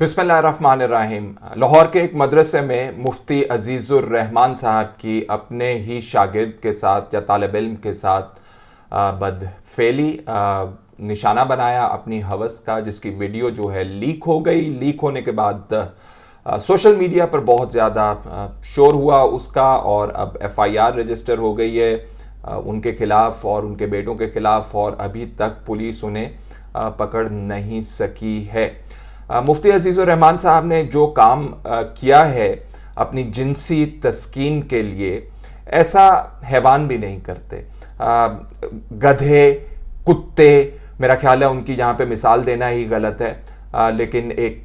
बिस्मिल्लाहिर्रहमानिर्रहीम। लाहौर के एक मदरसे में मुफ्ती अजीज़ुर रहमान साहब की अपने ही शागिर्द के साथ या तालिब इल्म के साथ बदफेली निशाना बनाया अपनी हवस का, जिसकी वीडियो जो है लीक हो गई। लीक होने के बाद सोशल मीडिया पर बहुत ज़्यादा शोर हुआ उसका, और अब एफआईआर रजिस्टर हो गई है उनके खिलाफ़ और उनके बेटों के खिलाफ़, और अभी तक पुलिस उन्हें पकड़ नहीं सकी है। मुफ्ती अजीज़ुर रहमान साहब ने जो काम किया है अपनी जिनसी तस्कीन के लिए, ऐसा हैवान भी नहीं करते। गधे, कुत्ते, मेरा ख्याल है उनकी यहाँ पे मिसाल देना ही गलत है, लेकिन एक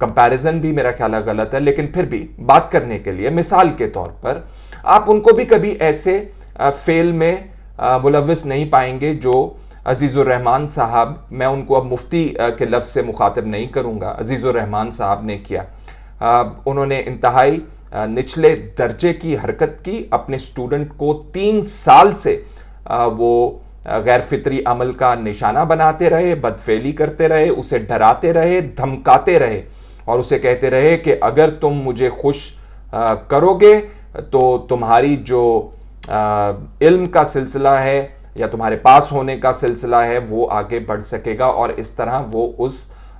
कंपैरिजन भी मेरा ख्याल है गलत है, लेकिन फिर भी बात करने के लिए मिसाल के तौर पर आप उनको भी कभी ऐसे फेल में मुलव्विस नहीं पाएंगे जो अजीज़ुर रहमान साहब, मैं उनको अब मुफ्ती के लफ्ज़ से मुखातिब नहीं करूँगा, अजीज़ुर रहमान साहब ने किया। उन्होंने इंतहाई निचले दर्जे की हरकत की। अपने स्टूडेंट को 3 साल से वो गैर फितरी अमल का निशाना बनाते रहे, बदफेली करते रहे, उसे डराते रहे, धमकाते रहे और उसे कहते रहे कि अगर तुम मुझे खुश करोगे तो तुम्हारी जो इल्म का सिलसिला है या तुम्हारे पास होने का सिलसिला है वो आगे बढ़ सकेगा। और इस तरह वो उस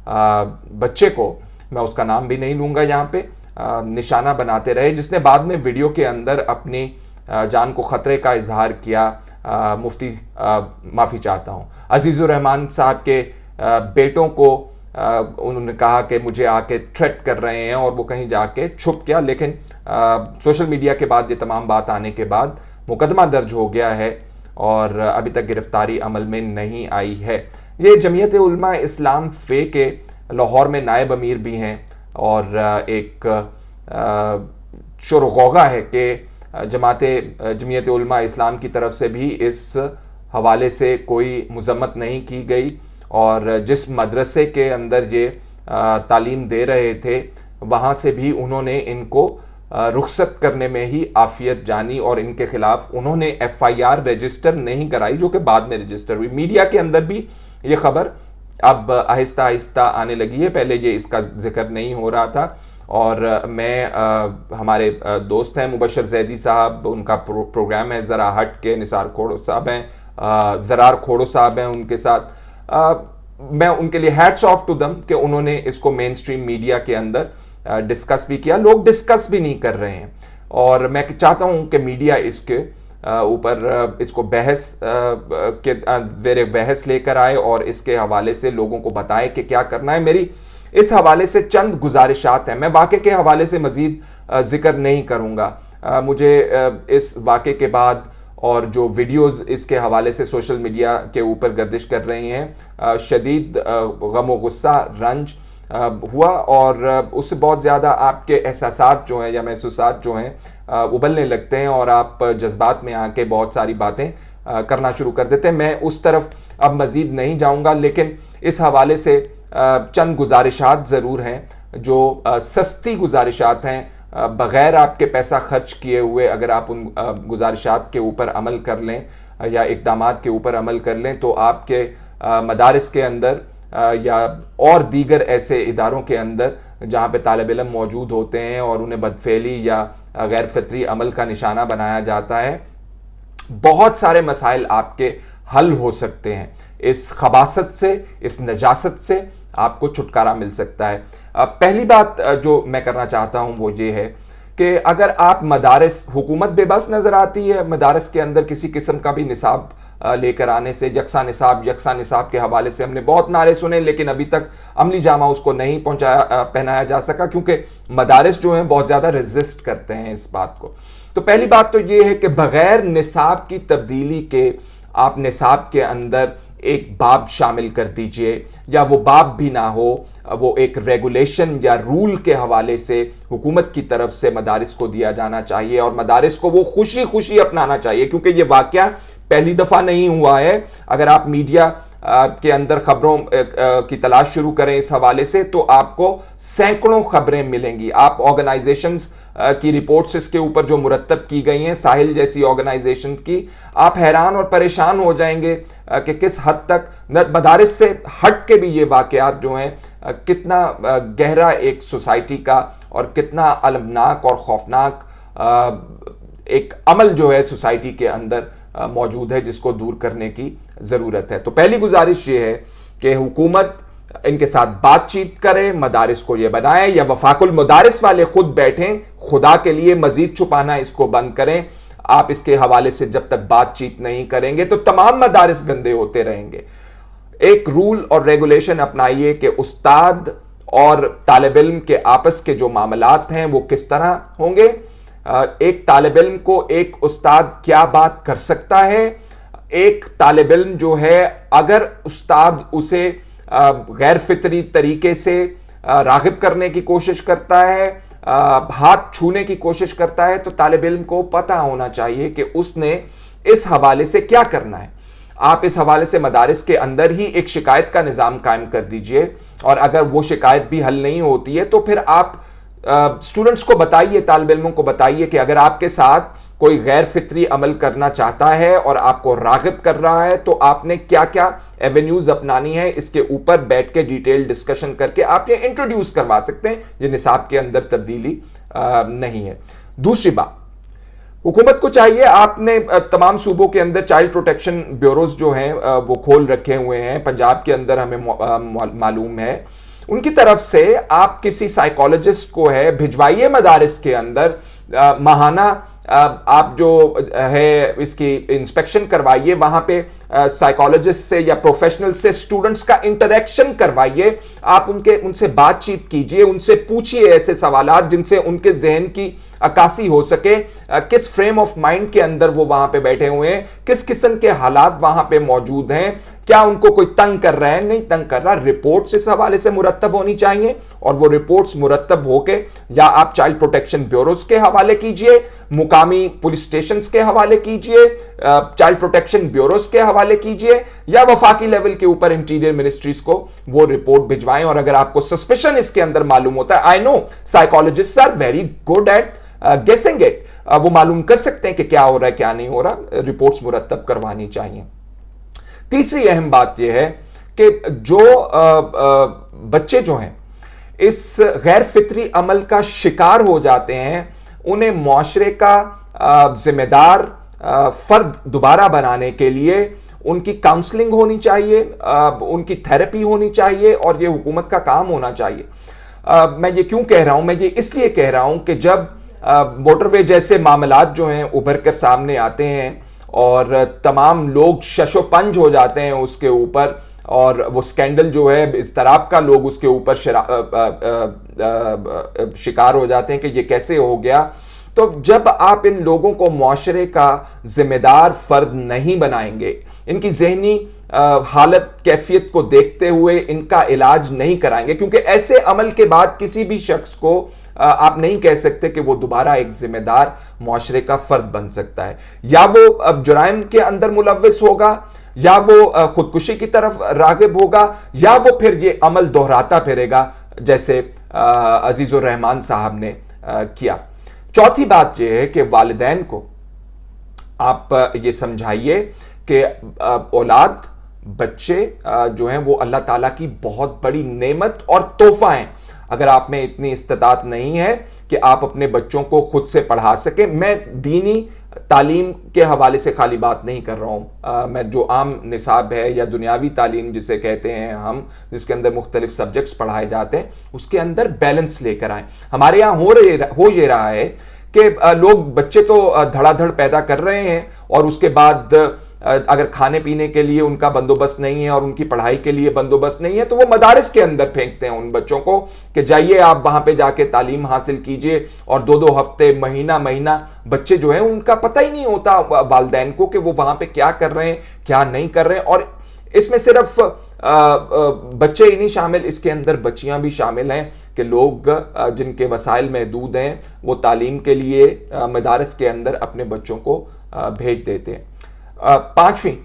बच्चे को, मैं उसका नाम भी नहीं लूँगा यहाँ पे, निशाना बनाते रहे, जिसने बाद में वीडियो के अंदर अपनी जान को ख़तरे का इजहार किया। मुफ्ती माफ़ी चाहता हूँ। अजीज़ुर रहमान साहब के बेटों को उन्होंने कहा कि मुझे आके थ्रेट कर रहे हैं, और वो कहीं जाके छुप गया। लेकिन सोशल मीडिया के बाद ये तमाम बात आने के बाद मुकदमा दर्ज हो गया है और अभी तक गिरफ्तारी अमल में नहीं आई है। ये जमीयत उलमा इस्लाम फ़े के लाहौर में नायब अमीर भी हैं, और एक शोर-ओ-गौगा है कि जमीयत उलमा इस्लाम की तरफ से भी इस हवाले से कोई मज़म्मत नहीं की गई, और जिस मदरसे के अंदर ये तालीम दे रहे थे वहाँ से भी उन्होंने इनको रुखसत करने में ही आफियत जानी, और इनके खिलाफ उन्होंने एफआईआर रजिस्टर नहीं कराई, जो कि बाद में रजिस्टर हुई। मीडिया के अंदर भी ये खबर अब आहिस्ता आहिस्ता आने लगी है, पहले ये इसका जिक्र नहीं हो रहा था। और मैं हमारे दोस्त हैं मुबशर जैदी साहब, उनका प्रोग्राम है ज़रा हट के, निसार खोड़ो साहब हैं, ज़रार खोड़ो साहब हैं उनके साथ। मैं उनके लिए हैट्स ऑफ टू दम कि उन्होंने इसको मेन स्ट्रीम मीडिया के अंदर डिस्कस भी किया। लोग डिस्कस भी नहीं कर रहे हैं, और मैं चाहता हूं कि मीडिया इसके ऊपर इसको बहस लेकर आए और इसके हवाले से लोगों को बताए कि क्या करना है। मेरी इस हवाले से चंद गुजारिशात हैं। मैं वाक़े के हवाले से मज़ीद जिक्र नहीं करूँगा। मुझे इस वाक़े के बाद और जो वीडियोज़ इसके हवाले से सोशल मीडिया के ऊपर गर्दिश कर रही हैं, शदीद गम व गुस्सा, रंज हुआ, और उससे बहुत ज़्यादा आपके एहसासात जो हैं या महसूसात जो हैं उबलने लगते हैं, और आप जज्बात में आके बहुत सारी बातें करना शुरू कर देते हैं। मैं उस तरफ अब मज़ीद नहीं जाऊंगा, लेकिन इस हवाले से चंद गुजारिशात ज़रूर हैं जो सस्ती गुजारिशात हैं, बग़ैर आपके पैसा खर्च किए हुए अगर आप उन गुजारिशात के ऊपर अमल कर लें या इक़दामात के ऊपर अमल कर लें तो आपके मदारिस के अंदर या और दीगर ऐसे इदारों के अंदर जहाँ पे तालिब इल्म मौजूद होते हैं और उन्हें बदफेली या गैर फितरी अमल का निशाना बनाया जाता है, बहुत सारे मसाइल आपके हल हो सकते हैं। इस खबासत से, इस नजासत से आपको छुटकारा मिल सकता है। पहली बात जो मैं करना चाहता हूँ वो ये है कि अगर आप मदारिस, हुकूमत बेबस नज़र आती है मदारिस के अंदर किसी किस्म का भी निसाब लेकर आने से। यकसा निसाब के हवाले से हमने बहुत नारे सुने, लेकिन अभी तक अमली जामा उसको नहीं पहनाया जा सका, क्योंकि मदारिस जो हैं बहुत ज़्यादा रेजिस्ट करते हैं इस बात को। तो पहली बात तो ये है कि बग़ैर निसाब की तब्दीली के आप निसाब के अंदर एक बाब शामिल कर दीजिए, या वो बाब भी ना हो, वो एक रेगुलेशन या रूल के हवाले से हुकूमत की तरफ से मदारिस को दिया जाना चाहिए, और मदारिस को वो खुशी खुशी अपनाना चाहिए, क्योंकि ये वाक़या पहली दफ़ा नहीं हुआ है। अगर आप मीडिया के अंदर ख़बरों की तलाश शुरू करें इस हवाले से तो आपको सैकड़ों ख़बरें मिलेंगी। आप ऑर्गेनाइजेशंस की रिपोर्ट्स इसके ऊपर जो मुरतब की गई हैं, साहिल जैसी ऑर्गेनाइजेशंस की, आप हैरान और परेशान हो जाएंगे कि किस हद तक मदारिस से हट के भी ये वाक़यात जो हैं कितना गहरा एक सोसाइटी का और कितना अलमनाक और खौफनाक एक अमल जो है सोसाइटी के अंदर मौजूद है, जिसको दूर करने की ज़रूरत है। तो पहली गुजारिश ये है कि हुकूमत इनके साथ बातचीत करे, मदारिस को ये बनाए या वफाकुल मदारिस वाले खुद बैठें, खुदा के लिए मजीद छुपाना इसको बंद करें। आप इसके हवाले से जब तक बातचीत नहीं करेंगे तो तमाम मदारिस गंदे होते रहेंगे। एक रूल और रेगुलेशन अपनाइए कि उस्ताद और तालिब इल्म के आपस के जो मामलात हैं वो किस तरह होंगे। एक तालिब इल्म को एक उस्ताद क्या बात कर सकता है, एक तालिब इल्म जो है अगर उस्ताद उसे गैर फितरी तरीके से रागिब करने की कोशिश करता है, हाथ छूने की कोशिश करता है, तो तालिब इल्म को पता होना चाहिए कि उसने इस हवाले से क्या करना है। आप इस हवाले से मदारिस के अंदर ही एक शिकायत का निज़ाम कायम कर दीजिए, और अगर वो शिकायत भी हल नहीं होती है तो फिर आप स्टूडेंट्स को बताइए, तालिब इल्मों को बताइए कि अगर आपके साथ कोई गैर फितरी अमल करना चाहता है और आपको रागिब कर रहा है तो आपने क्या क्या एवेन्यूज अपनानी है, इसके ऊपर बैठ के डिटेल डिस्कशन करके आप ये इंट्रोड्यूस करवा सकते हैं। ये निसाब के अंदर तब्दीली नहीं है। दूसरी बात, हुकूमत को चाहिए, आपने तमाम सूबों के अंदर चाइल्ड प्रोटेक्शन ब्यूरोज जो हैं वो खोल रखे हुए हैं। पंजाब के अंदर हमें मालूम है, उनकी तरफ से आप किसी साइकोलॉजिस्ट को है भिजवाइए मदारिस के अंदर, माहाना आप जो है इसकी इंस्पेक्शन करवाइए, वहां पे साइकोलॉजिस्ट से या प्रोफेशनल से स्टूडेंट्स का इंटरेक्शन करवाइए। आप उनसे बातचीत कीजिए, उनसे पूछिए ऐसे सवालात जिनसे उनके जहन की अक्कासी हो सके, किस फ्रेम ऑफ माइंड के अंदर वो वहां पे बैठे हुए हैं, किस किस्म के हालात वहां पे मौजूद हैं, क्या उनको कोई तंग कर रहा है, नहीं तंग कर रहा। रिपोर्ट्स इस हवाले से मुरतब होनी चाहिए, और वो रिपोर्ट्स मुरतब होके या आप चाइल्ड प्रोटेक्शन ब्यूरोज के हवाले कीजिए, मुकामी पुलिस स्टेशन के हवाले कीजिए, चाइल्ड प्रोटेक्शन ब्यूरोज के हवाले कीजिए, या वफाकी लेवल के ऊपर इंटीरियर मिनिस्ट्रीज को वो रिपोर्ट भिजवाएं। और अगर आपको सस्पेशन इसके अंदर मालूम होता है, I know psychologists are very good at guessing it, वो मालूम कर सकते हैं कि क्या हो रहा है क्या नहीं हो रहा, रिपोर्ट्स मुरतब करवानी चाहिए। तीसरी अहम बात यह है कि जो बच्चे जो हैं इस गैर फितरी अमल का शिकार हो जाते हैं, उन्हें मुआशरे का जिम्मेदार फर्द दोबारा बनाने के लिए उनकी काउंसलिंग होनी चाहिए, उनकी थेरेपी होनी चाहिए, और ये हुकूमत का काम होना चाहिए। मैं ये क्यों कह रहा हूं, मैं ये इसलिए कह रहा हूं कि जब मोटरवे जैसे मामलात जो हैं उभर कर सामने आते हैं और तमाम लोग शशोपंज हो जाते हैं उसके ऊपर, और वो स्कैंडल जो है इस तरह का लोग उसके ऊपर शिकार हो जाते हैं कि ये कैसे हो गया, तो जब आप इन लोगों को मुआशरे का जिम्मेदार फर्द नहीं बनाएंगे, इनकी जहनी हालत कैफियत को देखते हुए इनका इलाज नहीं कराएंगे, क्योंकि ऐसे अमल के बाद किसी भी शख्स को आप नहीं कह सकते कि वो दोबारा एक जिम्मेदार मुआशरे का फर्द बन सकता है। या वो अब जुराइम के अंदर मुलव्विस होगा, या वो खुदकुशी की तरफ रागिब होगा, या वो फिर ये अमल दोहराता फिरेगा जैसे अजीजुर रहमान साहब ने किया। चौथी बात यह है कि वालिदैन को आप ये समझाइए कि औलाद, बच्चे जो हैं वो अल्लाह ताला की बहुत बड़ी नेमत और तोहफा हैं। अगर आप में इतनी इस्तिताअत नहीं है कि आप अपने बच्चों को खुद से पढ़ा सकें, मैं दीनी तालीम के हवाले से खाली बात नहीं कर रहा हूँ, मैं जो आम निसाब है या दुनियावी तालीम जिसे कहते हैं हम, जिसके अंदर मुख्तलिफ सब्जेक्ट्स पढ़ाए जाते हैं, उसके अंदर बैलेंस लेकर आए। हमारे यहाँ हो ये रहा है कि लोग बच्चे तो धड़ाधड़ पैदा कर रहे हैं और उसके बाद अगर खाने पीने के लिए उनका बंदोबस्त नहीं है और उनकी पढ़ाई के लिए बंदोबस्त नहीं है तो वो मदारिस के अंदर फेंकते हैं उन बच्चों को कि जाइए आप वहां पे जाके तालीम हासिल कीजिए, और 2-2 हफ्ते महीना बच्चे जो हैं उनका पता ही नहीं होता वालिदैन को कि वो वहां पे क्या कर रहे हैं क्या नहीं कर रहे हैं। और इसमें सिर्फ बच्चे ही नहीं शामिल, इसके अंदर बच्चियां भी शामिल हैं कि लोग जिनके वसाइल महदूद हैं वो तालीम के लिए मदारिस के अंदर अपने बच्चों को भेज देते हैं। पांचवीं,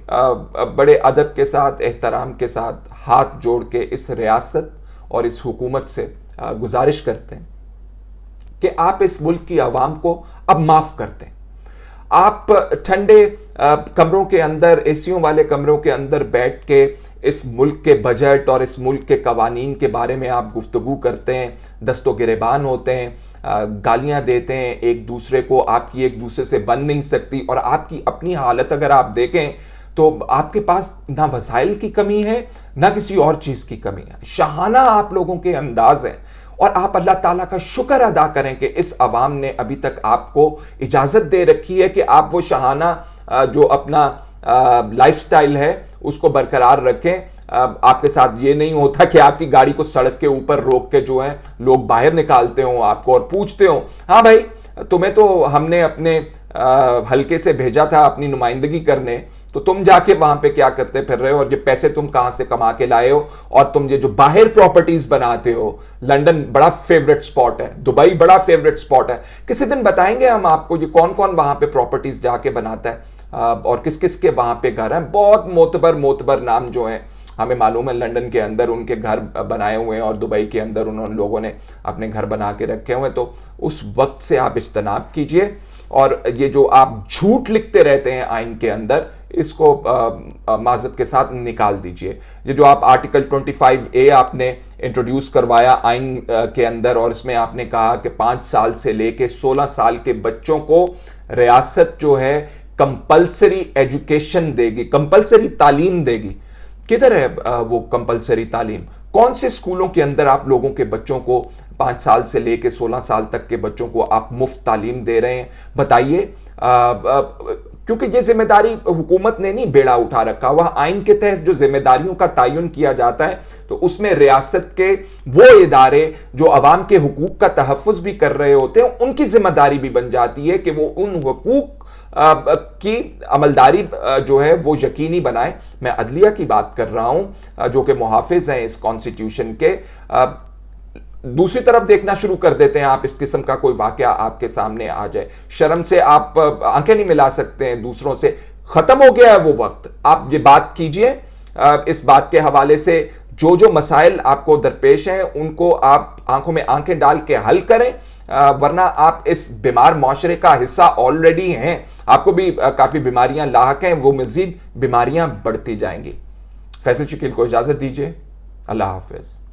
बड़े अदब के साथ, एहतराम के साथ हाथ जोड़ के इस रियासत और इस हुकूमत से गुजारिश करते हैं कि आप इस मुल्क की आवाम को अब माफ़ कर दें। आप ठंडे कमरों के अंदर, एसियों वाले कमरों के अंदर बैठ के इस मुल्क के बजट और इस मुल्क के कवानीन के बारे में आप गुफ्तगू करते हैं, दस्तो गिरेबान होते हैं, गालियां देते हैं एक दूसरे को, आपकी एक दूसरे से बन नहीं सकती। और आपकी अपनी हालत अगर आप देखें तो आपके पास ना वसाइल की कमी है ना किसी और चीज़ की कमी है। शाहाना आप लोगों के अंदाज हैं और आप अल्लाह ताला का शुक्र अदा करें कि इस अवाम ने अभी तक आपको इजाज़त दे रखी है कि आप वो शाहाना जो अपना लाइफस्टाइल है उसको बरकरार रखें। आपके साथ ये नहीं होता कि आपकी गाड़ी को सड़क के ऊपर रोक के जो है लोग बाहर निकालते हो आपको और पूछते हो, हाँ भाई तुम्हें तो हमने अपने हल्के से भेजा था अपनी नुमाइंदगी करने, तो तुम जाके वहां पे क्या करते फिर रहे हो और ये पैसे तुम कहां से कमा के लाए हो? और तुम ये जो बाहर प्रॉपर्टीज बनाते हो, लंदन बड़ा फेवरेट स्पॉट है, दुबई बड़ा फेवरेट स्पॉट है, किसी दिन बताएंगे हम आपको ये कौन कौन वहां पे प्रॉपर्टीज जाके बनाता है और किस किस के वहां पे घर हैं। बहुत मोतबर नाम जो है हमें मालूम है, लंदन के अंदर उनके घर बनाए हुए हैं और दुबई के अंदर उन लोगों ने अपने घर बना के रखे हुए हैं। तो उस वक्त से आप इज्तनाब कीजिए और ये जो आप झूठ लिखते रहते हैं आइन के अंदर, इसको माजरत के साथ निकाल दीजिए। ये जो आप आर्टिकल 25A आपने इंट्रोड्यूस करवाया आइन के अंदर और इसमें आपने कहा कि 5 साल से लेके 16 साल के बच्चों को रियासत जो है कंपल्सरी एजुकेशन देगी, कंपल्सरी तालीम देगी। किधर है वो कंपल्सरी तालीम? कौन से स्कूलों के अंदर आप लोगों के बच्चों को 5 साल से लेकर 16 साल तक के बच्चों को आप मुफ्त तालीम दे रहे हैं? बताइए। क्योंकि ये जिम्मेदारी हुकूमत ने नहीं बेड़ा उठा रखा हुआ। आइन के तहत जो जिम्मेदारियों का तयन किया जाता है तो उसमें रियासत के वो इदारे जो अवाम के हुकूक का तहफ़्फ़ुज़ भी कर रहे होते हैं, उनकी जिम्मेदारी भी बन जाती है कि वो उन हुकूक की अमलदारी जो है वो यकीनी बनाए। मैं अदलिया की बात कर रहा हूं जो कि मुहाफिज हैं इस कॉन्स्टिट्यूशन के। दूसरी तरफ देखना शुरू कर देते हैं आप, इस किस्म का कोई वाकया आपके सामने आ जाए, शर्म से आप आंखें नहीं मिला सकते हैं दूसरों से। खत्म हो गया है वो वक्त। आप ये बात कीजिए, इस बात के हवाले से जो जो मसाइल आपको दरपेश हैं उनको आप आंखों में आंखें डाल के हल करें, वरना आप इस बीमार माशरे का हिस्सा ऑलरेडी हैं। आपको भी काफ़ी बीमारियां लाहक हैं, वो मज़ीद बीमारियां बढ़ती जाएंगी। फैसल शकील को इजाज़त दीजिए। अल्लाह हाफ़िज़।